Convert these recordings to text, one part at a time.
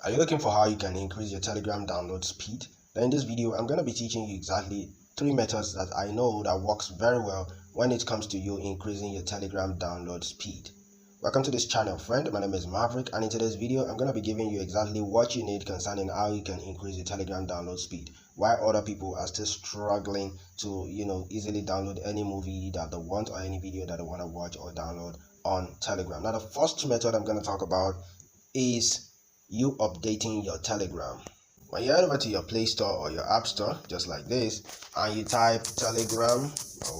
Are you looking for how you can increase your Telegram download speed? Then in this video, I'm going to be teaching you exactly 3 methods that I know that works very well when it comes to you increasing your Telegram download speed. Welcome to this channel, friend. My name is Maverick, and in today's video, I'm going to be giving you exactly what you need concerning how you can increase your Telegram download speed, while other people are still struggling to, easily download any movie that they want or any video that they want to watch or download on Telegram. Now, the first method I'm going to talk about is you updating your Telegram. When you head over to your Play Store or your App Store, just like this, and you type Telegram,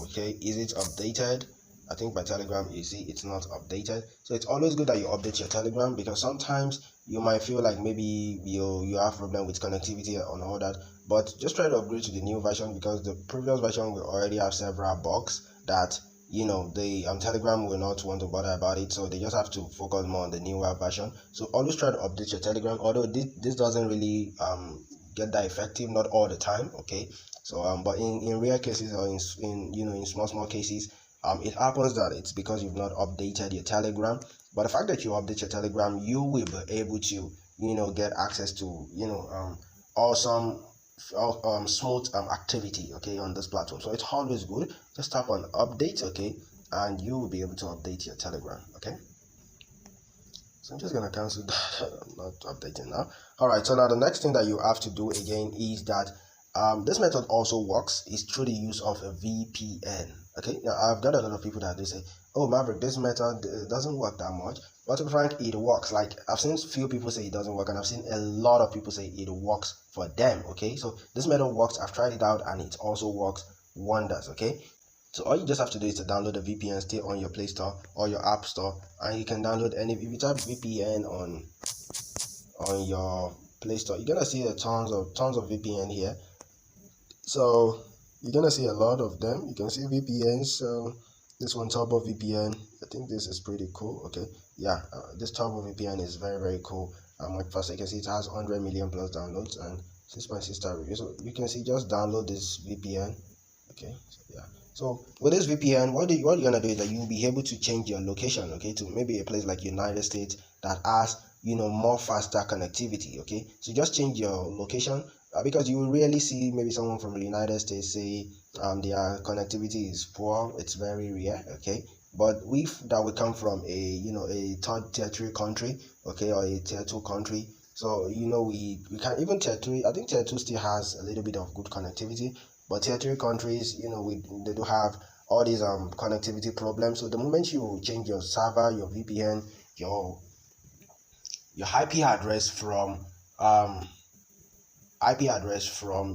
okay, is it updated? I think by Telegram, you see it's not updated. So it's always good that you update your Telegram, because sometimes you might feel like maybe you have problem with connectivity and all that, but just try to upgrade to the new version, because the previous version will already have several bugs that Telegram will not want to bother about it, so they just have to focus more on the newer version. So always try to update your Telegram, although this doesn't really get that effective, not all the time, okay. So but in rare cases, or in small cases, it happens that it's because you've not updated your Telegram. But the fact that you update your Telegram, you will be able to get access to awesome smooth activity, okay, on this platform. So it's always good. Just tap on update, okay, and you will be able to update your Telegram, okay. So I'm just gonna cancel that. I'm not updating now. All right, so now the next thing that you have to do again is that this method also works is through the use of a VPN. Okay, now I've got a lot of people that they say, oh Maverick, this method doesn't work that much. But to be frank, it works. Like, I've seen few people say it doesn't work, and I've seen a lot of people say it works for them. Okay, so this method works. I've tried it out, and it also works wonders. Okay, so all you just have to do is to download a VPN, stay on your Play Store or your App Store, and you can download any. If you type VPN on your Play Store, you're gonna see a tons of VPN here. So you're gonna see a lot of them. You can see VPNs. So this one, Turbo VPN, I think this is pretty cool. Okay, yeah, this Turbo VPN is very cool. Much faster. You can see it has 100 million plus downloads and 6.6 star reviews. So you can see, just download this VPN. Okay, so yeah. So with this VPN, what you're gonna do is that you'll be able to change your location, okay, to maybe a place like United States that has more faster connectivity. Okay, so just change your location, because you will rarely see maybe someone from the United States say their connectivity is poor. It's very rare, okay. But if that we come from a third tier 3 country, okay, or a tier 2 country, so we can even tier 3. I think tier 2 still has a little bit of good connectivity, but tier 3 countries, they do have all these connectivity problems. So the moment you change your server, your VPN, your IP address from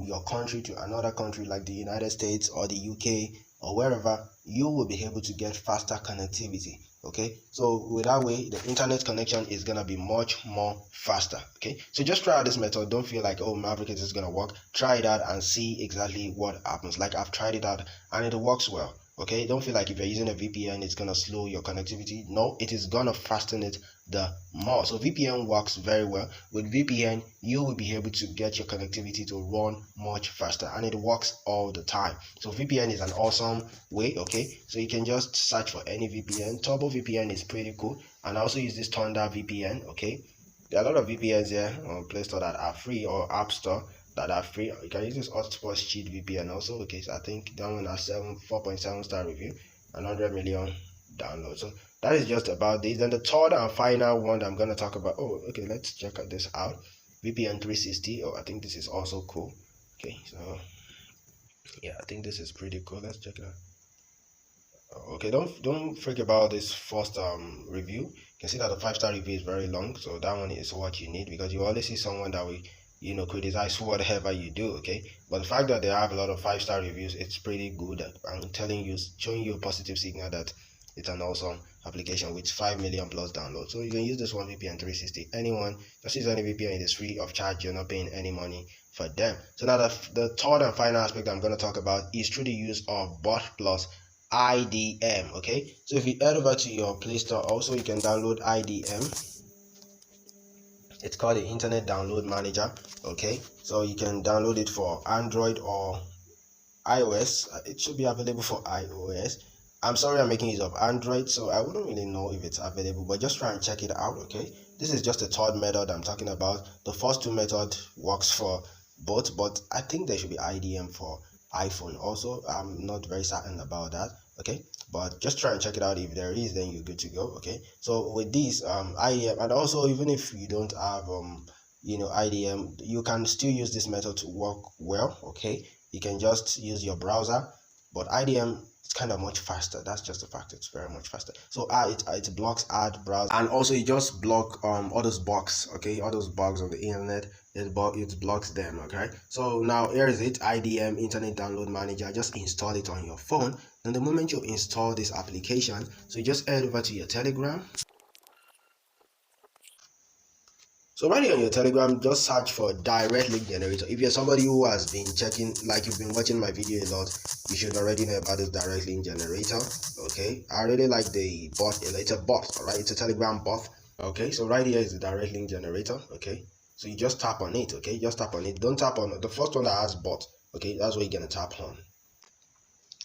your country to another country like the United States or the UK or wherever, you will be able to get faster connectivity. Okay, so with that way, the internet connection is gonna be much more faster. Okay, so just try out this method. Don't feel like, oh, Maverick, is this gonna work? Try it out and see exactly what happens. Like, I've tried it out and it works well. Okay, don't feel like if you're using a VPN it's gonna slow your connectivity. No, it is gonna fasten it the more. So VPN works very well. With VPN, you will be able to get your connectivity to run much faster, and it works all the time. So VPN is an awesome way. Okay, so you can just search for any VPN. Turbo VPN is pretty cool, and I also use this Thunder VPN. Okay, there are a lot of VPNs here on Play Store that are free, or App Store that are free. You can use this Hotspot Cheat VPN also. Okay, so I think that one has 4.7 star review and 100 million downloads. So that is just about this. Then the third and final one that I'm going to talk about, okay, let's check this out. VPN 360. I think this is also cool. Okay, so yeah, I think this is pretty cool. Let's check it out. Okay, don't freak about this first review. You can see that the 5-star review is very long, so that one is what you need, because you always see someone that will criticize whatever you do. Okay, but the fact that they have a lot of 5-star reviews, it's pretty good. I'm telling you, showing you a positive signal that it's an awesome application with 5 million plus downloads. So you can use this one, VPN 360. Anyone just use any VPN, it is free of charge. You're not paying any money for them. So now the third and final aspect I'm going to talk about is through the use of Bot Plus IDM. Okay, so if you head over to your Play Store, also you can download IDM. It's called the Internet Download Manager. Okay, so you can download it for Android or iOS. It should be available for iOS. I'm sorry, I'm making use of Android, so I wouldn't really know if it's available, but just try and check it out. Okay, This is just a third method I'm talking about. The first two methods works for both, but I think there should be IDM for iPhone also. I'm not very certain about that. Okay, but just try and check it out. If there is, then you're good to go. Okay, so with this IDM, and also even if you don't have IDM, you can still use this method to work well. Okay, you can just use your browser, but IDM, it's kind of much faster. That's just a fact. It's very much faster. So it blocks ad browser, and also it just block all those bugs. Okay, all those bugs on the internet, it blocks them. Okay, so now here is it, IDM, Internet Download Manager. Just install it on your phone. And the moment you install this application, so you just head over to your Telegram. So right here on your Telegram, just search for direct link generator. If you're somebody who has been checking, like you've been watching my video a lot, you should already know about this direct link generator. Okay, I really like the bot. It's a bot, all right? It's a Telegram bot. Okay, so right here is the direct link generator. Okay, so you just tap on it. Okay, just tap on it. Don't tap on the first one that has bot. Okay, that's what you're gonna tap on.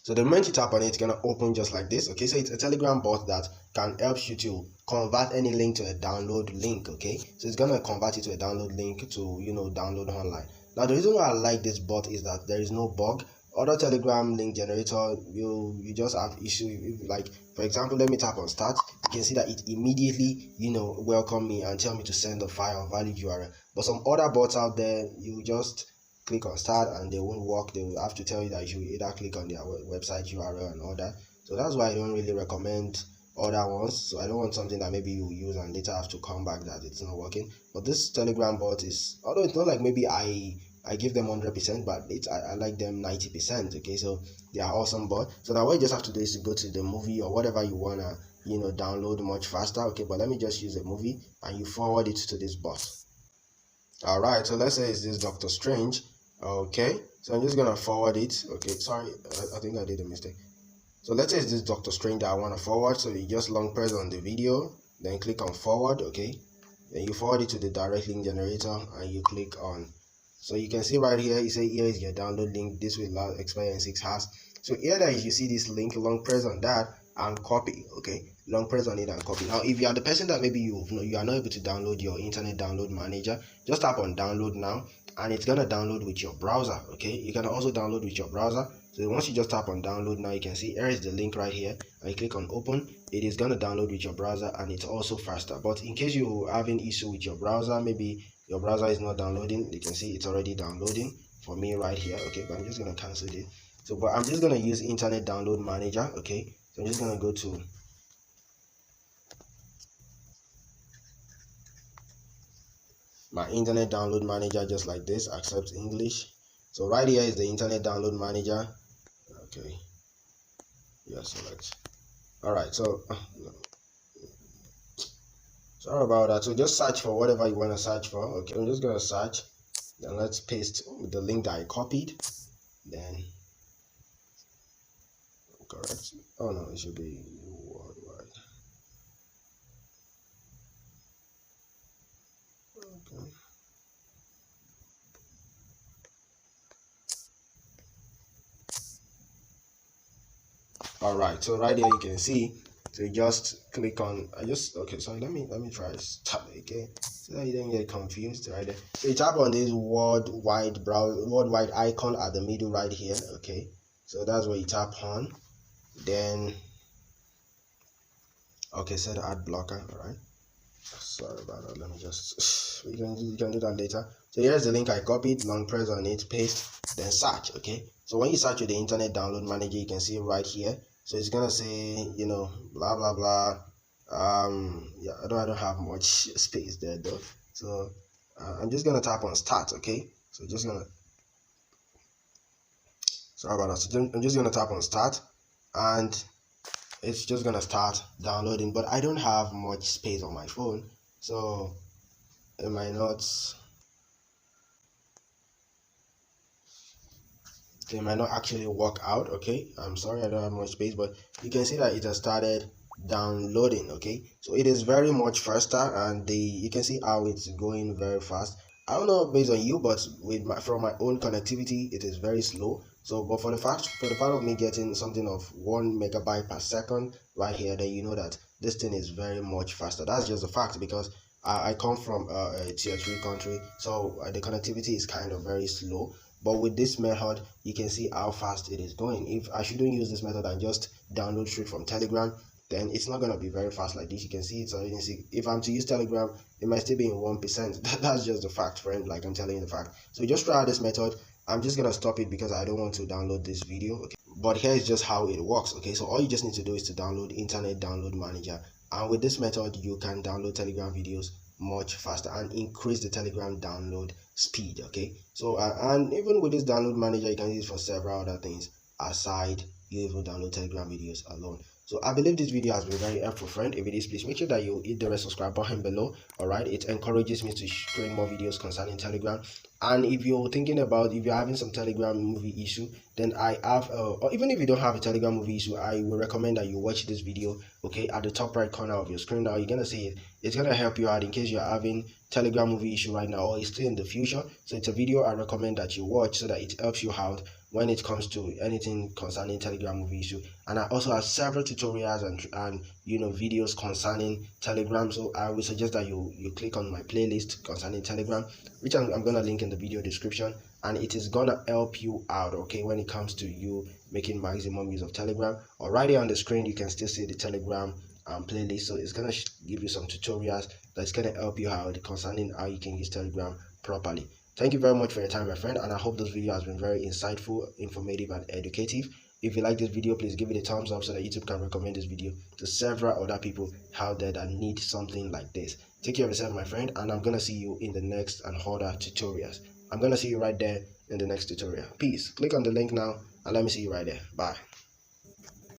So the moment you tap on it, it's gonna open just like this. Okay, so it's a Telegram bot that can help you to convert any link to a download link. Okay, so it's gonna convert it to a download link to download online. Now the reason why I like this bot is that there is no bug. Other Telegram link generator, you just have issue. Like for example, let me tap on start. You can see that it immediately welcome me and tell me to send the file on valid URL. But some other bots out there, you just click on start and they won't work. They will have to tell you that you should either click on their website URL and all that. So that's why I don't really recommend other ones. So I don't want something that maybe you use and later have to come back that it's not working. But this Telegram bot is, although it's not like maybe I give them 100%, but I like them 90%. Okay, so they are awesome bot. So now what you just have to do is to go to the movie or whatever you wanna download much faster. Okay, but let me just use a movie and you forward it to this bot. All right, so let's say it's this Doctor Strange. Okay, so I'm just gonna forward it. Okay, sorry, I think I did a mistake. So let's say it's this Doctor Strange that I want to forward. So you just long press on the video, then click on forward. Okay, then you forward it to the direct link generator and you click on. So you can see right here, you say here is your download link. This will expire in 6 hours. So here that you see this link, long press on that and copy. Okay, long press on it and copy. Now if you are the person that maybe you are not able to download your Internet Download Manager, just tap on download now and it's gonna download with your browser. Okay, you can also download with your browser. So once you just tap on download now, you can see here is the link right here and you click on open. It is gonna download with your browser and it's also faster. But in case you're having issue with your browser, maybe your browser is not downloading, you can see it's already downloading for me right here. Okay, but I'm just gonna cancel it. So but I'm just gonna use Internet Download Manager. Okay, so I'm just gonna go to my Internet Download Manager just like this, accept English. So right here is the Internet Download Manager. Okay, yeah, select. All right, so sorry about that. So just search for whatever you want to search for. Okay, I'm just gonna search, then let's paste the link that I copied, then correct. Oh no, it should be worldwide. Okay. All right, so right here you can see, so you just click on, okay, sorry, let me try to start again so that you don't get confused. Right there, so you tap on this worldwide icon at the middle right here. Okay, so that's where you tap on, then okay, set ad blocker. All right, sorry about that, let me just you can do that later. So here's the link I copied, long press on it, paste, then search. Okay, so when you search with the Internet Download Manager, you can see right here, so it's gonna say blah blah blah. Yeah, I don't have much space there though, so I'm just gonna tap on start. Okay, so just gonna, sorry about that, so I'm just gonna tap on start and it's just gonna start downloading, but I don't have much space on my phone, so it might not actually work out. Okay, I'm sorry, I don't have much space, but you can see that it has started downloading. Okay, so it is very much faster, and you can see how it's going very fast. I don't know based on you, but from my own connectivity, it is very slow. So but for the fact of me getting something of 1 megabyte per second right here, then you know that this thing is very much faster. That's just a fact, because I come from a tier 3 country, so the connectivity is kind of very slow. But with this method, you can see how fast it is going. If I shouldn't use this method and just download straight from Telegram, then it's not gonna be very fast like this. You can see it's already. If I'm to use Telegram, it might still be in 1%. That's just the fact, friend. Like I'm telling you the fact. So just try out this method. I'm just gonna stop it because I don't want to download this video. Okay, but here is just how it works. Okay, so all you just need to do is to download Internet Download Manager, and with this method, you can download Telegram videos much faster and increase the Telegram download speed. Okay, so and even with this download manager, you can use it for several other things aside you even download Telegram videos alone. So I believe this video has been very helpful, friend. If it is, please make sure that you hit the red subscribe button below. All right, it encourages me to create more videos concerning Telegram. And if you're thinking about, if you're having some Telegram movie issue, then I have or even if you don't have a Telegram movie issue, I will recommend that you watch this video. Okay, at the top right corner of your screen now, you're gonna see it. It's gonna help you out in case you're having Telegram movie issue right now or it's still in the future. So it's a video I recommend that you watch so that it helps you out when it comes to anything concerning Telegram movie issue. And I also have several tutorials and videos concerning Telegram. So I would suggest that you click on my playlist concerning Telegram, which I'm gonna link in the video description, and it is gonna help you out, okay, when it comes to you making maximum use of Telegram. Or right here on the screen, you can still see the Telegram playlist. So it's gonna give you some tutorials that's gonna help you out concerning how you can use Telegram properly. Thank you very much for your time, my friend, and I hope this video has been very insightful, informative, and educative. If you like this video, please give it a thumbs up so that YouTube can recommend this video to several other people out there that need something like this. Take care of yourself, my friend, and I'm gonna see you in the next and other tutorials. I'm gonna see you right there in the next tutorial. Peace. Click on the link now and let me see you right there. Bye.